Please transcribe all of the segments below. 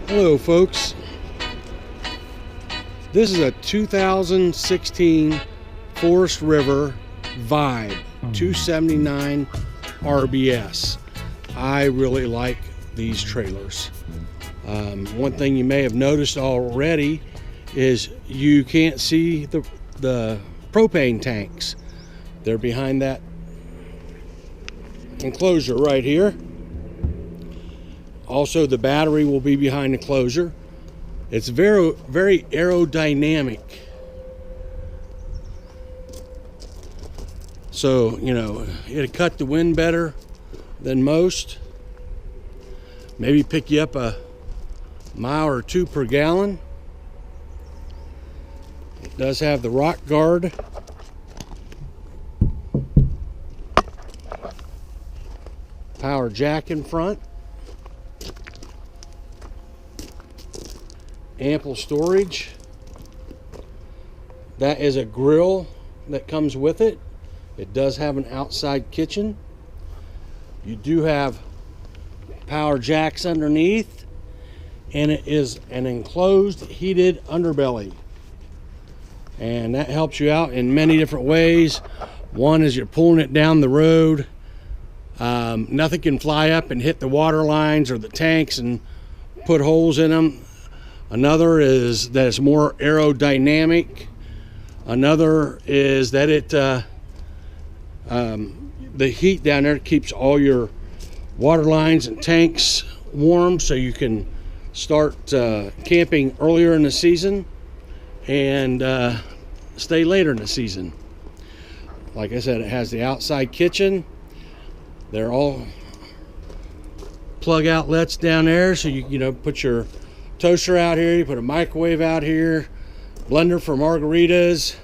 Hello folks, this is a 2016 Forest River Vibe 279 RBS. I really like these trailers. One thing you may have noticed already is you can't see the propane tanks. They're behind that enclosure right here. Also, the battery will be behind the enclosure. It's very, very aerodynamic. So, you know, it'll cut the wind better than most. Maybe pick you up a mile or two per gallon. It does have the rock guard. Power jack in front. Ample storage. That is a grill that comes with it. It does have an outside kitchen. You do have power jacks underneath, and it is an enclosed heated underbelly, and that helps you out in many different ways. One is you're pulling it down the road. Nothing can fly up and hit the water lines or the tanks and put holes in them. Another is that it's more aerodynamic. Another is that it the heat down there keeps all your water lines and tanks warm, so you can start camping earlier in the season and stay later in the season. Like I said, it has the outside kitchen. They're all plug outlets down there, so you know, put your toaster out here, you put a microwave out here, blender for margaritas.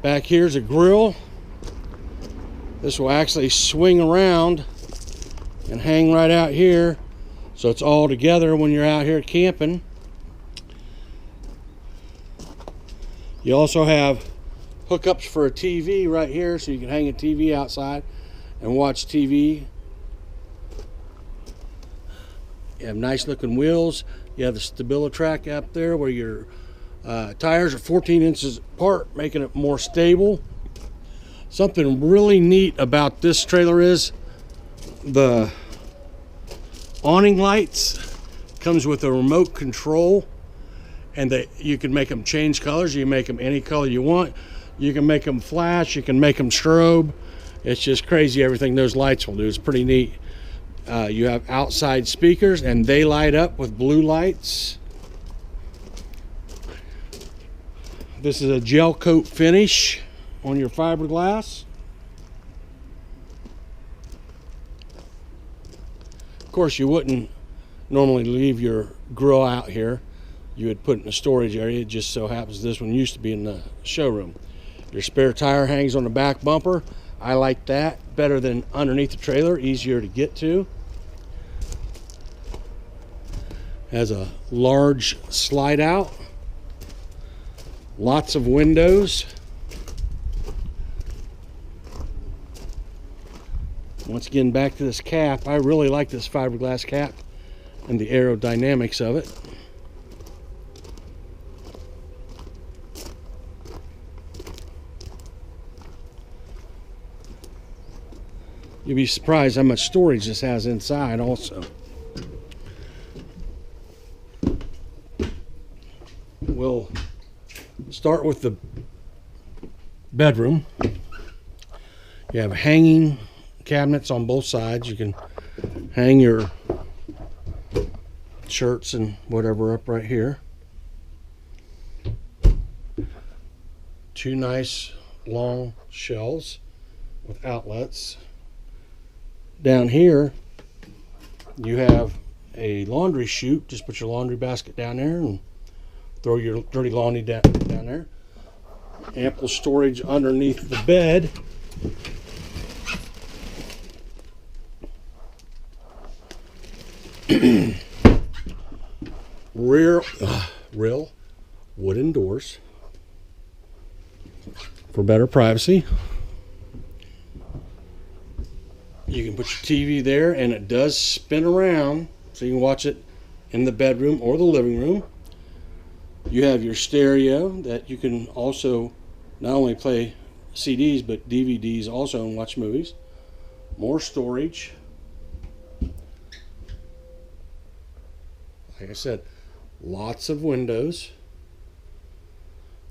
Back here's a grill. This will actually swing around and hang right out here, so it's all together when you're out here camping. You also have hookups for a TV right here, so you can hang a TV outside and watch TV. You have nice looking wheels. You have the StabiliTrak up there where your tires are 14 inches apart, making it more stable. Something really neat about this trailer is the awning lights. Comes with a remote control, and you can make them change colors. You can make them any color you want. You can make them flash. You can make them strobe. It's just crazy everything those lights will do. It's pretty neat. You have outside speakers, and they light up with blue lights. This is a gel coat finish on your fiberglass. Of course, you wouldn't normally leave your grill out here. You would put it in a storage area. It just so happens this one used to be in the showroom. Your spare tire hangs on the back bumper. I like that better than underneath the trailer, easier to get to. Has a large slide out, lots of windows. Once again, back to this cap. I really like this fiberglass cap and the aerodynamics of it. You'll be surprised how much storage this has inside also. We'll start with the bedroom. You have hanging cabinets on both sides. You can hang your shirts and whatever up right here. Two nice long shelves with outlets. Down here you have a laundry chute. Just put your laundry basket down there and throw your dirty laundry down there. Ample storage underneath the bed. Rear wooden doors for better privacy. You can put your TV there, and it does spin around, so you can watch it in the bedroom or the living room. You have your stereo that you can also not only play CDs but DVDs also and watch movies. More storage. Like I said, lots of windows.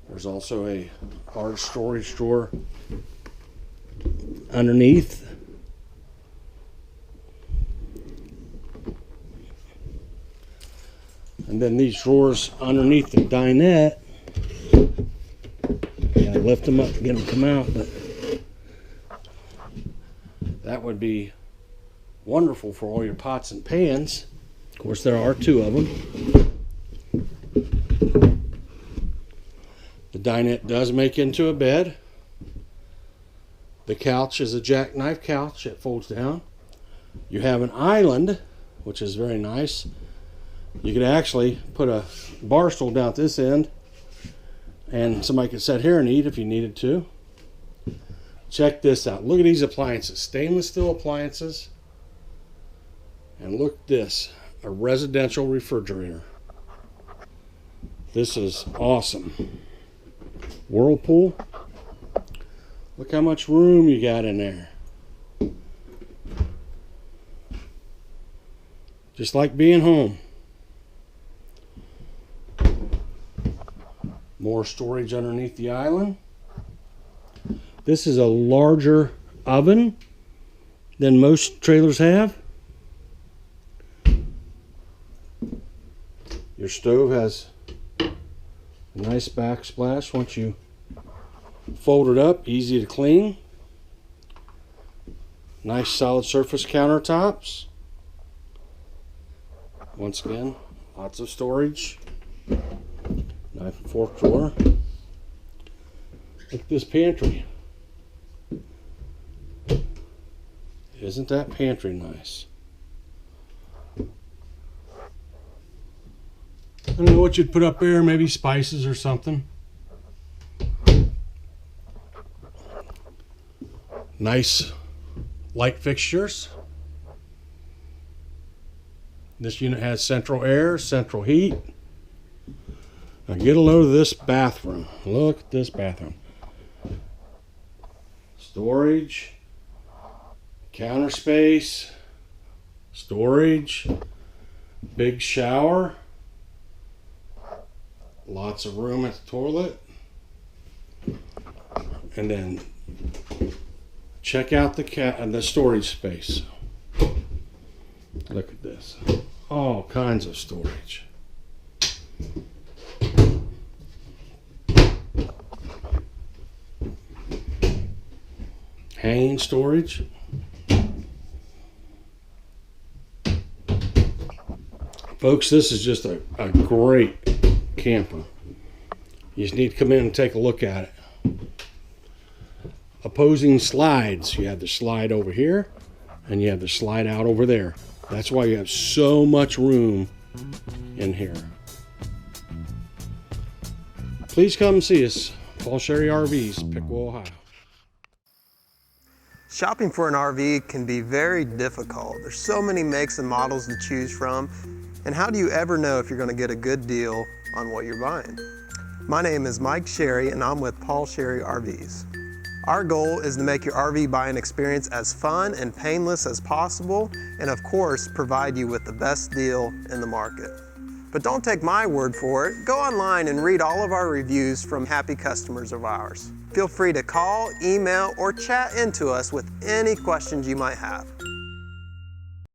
There's also a large storage drawer underneath. And then these drawers underneath the dinette. Gotta lift them up and get them to come out, but that would be wonderful for all your pots and pans. Of course, there are 2 of them. The dinette does make into a bed. The couch is a jackknife couch that folds down. You have an island, which is very nice. You could actually put a bar stool down at this end, and somebody could sit here and eat if you needed to. Check this out. Look at these appliances. Stainless steel appliances. And look at this. A residential refrigerator. This is awesome. Whirlpool. Look how much room you got in there. Just like being home. More storage underneath the island. This is a larger oven than most trailers have. Your stove has a nice backsplash once you fold it up, easy to clean. Nice solid surface countertops. Once again, lots of storage. Knife and fork drawer. Look at this pantry. Isn't that pantry nice? I don't know what you'd put up there, maybe spices or something. Nice light fixtures. This unit has central air, central heat. Now get a load of this bathroom. Look at this bathroom. Storage, counter space, storage, big shower, lots of room at the toilet, and then check out the storage space. Look at this. All kinds of storage. Hanging storage. Folks, this is just a great camper. You just need to come in and take a look at it. Opposing slides. You have the slide over here and you have the slide out over there. That's why you have so much room in here. Please come see us. Paul Sherry RVs, Piqua, Ohio. Shopping for an RV can be very difficult. There's so many makes and models to choose from, and how do you ever know if you're going to get a good deal on what you're buying? My name is Mike Sherry and I'm with Paul Sherry RVs. Our goal is to make your RV buying experience as fun and painless as possible, and of course provide you with the best deal in the market. But don't take my word for it. Go online and read all of our reviews from happy customers of ours. Feel free to call, email, or chat into us with any questions you might have.